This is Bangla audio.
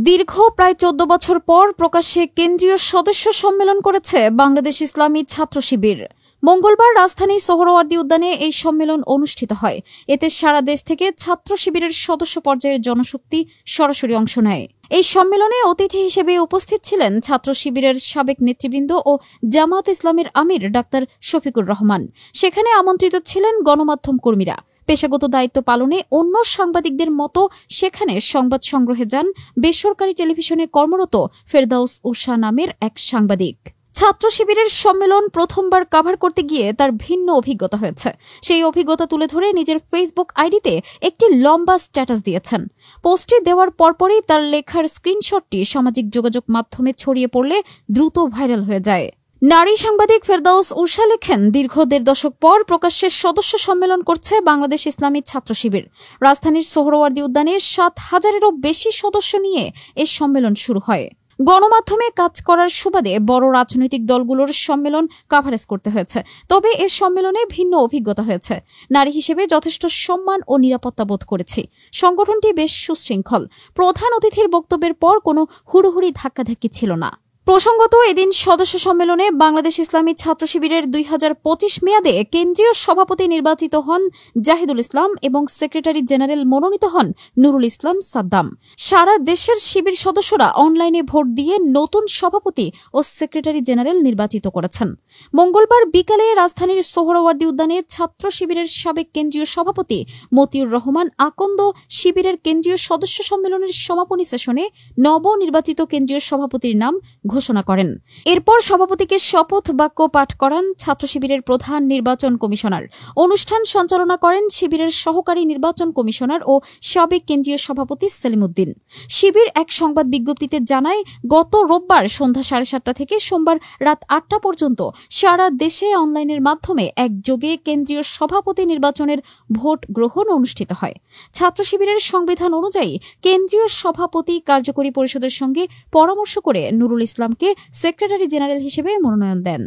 দীর্ঘ প্রায় ১৪ বছর পর প্রকাশ্যে কেন্দ্রীয় সদস্য সম্মেলন করেছে বাংলাদেশ ইসলামী ছাত্র শিবির। মঙ্গলবার রাজধানী সোহরাওয়ার্দী উদ্যানে এই সম্মেলন অনুষ্ঠিত হয়। এতে সারা দেশ থেকে ছাত্র শিবিরের সদস্য পর্যায়ের জনশক্তি সরাসরি অংশ নেয়। এই সম্মেলনে অতিথি হিসেবে উপস্থিত ছিলেন ছাত্র শিবিরের সাবেক নেতৃবৃন্দ ও জামায়াত ইসলামের আমির ডাক্তার শফিকুর রহমান। সেখানে আমন্ত্রিত ছিলেন গণমাধ্যম কর্মীরা। পেশাগত দায়িত্ব পালনে অন্য সাংবাদিকদের মতো সেখানে সংবাদ সংগ্রহে যান বেসরকারি টেলিভিশনে কর্মরত ফেরদাউস উষা নামের এক সাংবাদিক। ছাত্র শিবিরের সম্মেলন প্রথমবার কভার করতে গিয়ে তার ভিন্ন অভিজ্ঞতা হয়েছে। সেই অভিজ্ঞতা তুলে ধরে নিজের ফেসবুক আইডিতে একটি লম্বা স্ট্যাটাস দিয়েছেন। পোস্টটি দেওয়ার পরপরই তার লেখার স্ক্রিনশটটি সামাজিক যোগাযোগ মাধ্যমে ছড়িয়ে পড়লে দ্রুত ভাইরাল হয়ে যায়। নারী সাংবাদিক ফেরদাউস উষা লেখেন, দীর্ঘ ১.৫ দশক পর প্রকাশ্যে সদস্য সম্মেলন করছে বাংলাদেশ ইসলামী ছাত্র শিবির। রাজধানীর সোহরাওয়ার্দী উদ্যানে ৭,০০০-এরও বেশি সদস্য নিয়ে এই সম্মেলন শুরু হয়। গণমাধ্যমে কাজ করার সুবাদে বড় রাজনৈতিক দলগুলোর সম্মেলন কাভারেজ করতে হয়েছে। তবে এ সম্মেলনে ভিন্ন অভিজ্ঞতা হয়েছে। নারী হিসেবে যথেষ্ট সম্মান ও নিরাপত্তা বোধ করেছি। সংগঠনটি বেশ সুশৃঙ্খল। প্রধান অতিথির বক্তব্যের পর কোনো হুড়োহুড়ি ধাক্কাধাক্কি ছিল না। প্রসঙ্গত, এদিন সদস্য সম্মেলনে বাংলাদেশ ইসলামী ছাত্র শিবিরের ২০২৫ মেয়াদে কেন্দ্রীয় সভাপতি নির্বাচিত হন জাহিদুল ইসলাম এবং সেক্রেটারি জেনারেল মনোনীত হন নুরুল ইসলাম সাদ্দাম। সারা দেশের শিবির সদস্যরা অনলাইনে ভোট দিয়ে নতুন সভাপতি ও সেক্রেটারি জেনারেল নির্বাচিত করেছেন। মঙ্গলবার বিকালে রাজধানীর সোহরাওয়ার্দী উদ্যানে ছাত্র শিবিরের সাবেক কেন্দ্রীয় সভাপতি মতিউর রহমান আকন্দ শিবিরের কেন্দ্রীয় সদস্য সম্মেলনের সমাপনী সেশনে নবনির্বাচিত কেন্দ্রীয় সভাপতির নাম ঘোষণা করেন। এরপর সভাপতিকে শপথ বাক্য পাঠ করান ছাত্র শিবিরের প্রধান নির্বাচন কমিশনার। অনুষ্ঠান সঞ্চালনা করেন শিবিরের সহকারী নির্বাচন কমিশনার ও সাবেক কেন্দ্রীয় সভাপতি সেলিম উদ্দিন। শিবির এক সংবাদ বিজ্ঞপ্তিতে জানায়, গত রোববার সন্ধ্যা 7:30 থেকে সোমবার রাত 8টা পর্যন্ত সারা দেশে অনলাইনের মাধ্যমে একযোগে কেন্দ্রীয় সভাপতি নির্বাচনের ভোট গ্রহণ অনুষ্ঠিত হয়। ছাত্র শিবিরের সংবিধান অনুযায়ী কেন্দ্রীয় সভাপতি কার্যকরী পরিষদের সঙ্গে পরামর্শ করে নুরুল ইসলামকে সেক্রেটারি জেনারেল হিসেবে মনোনয়ন দেন।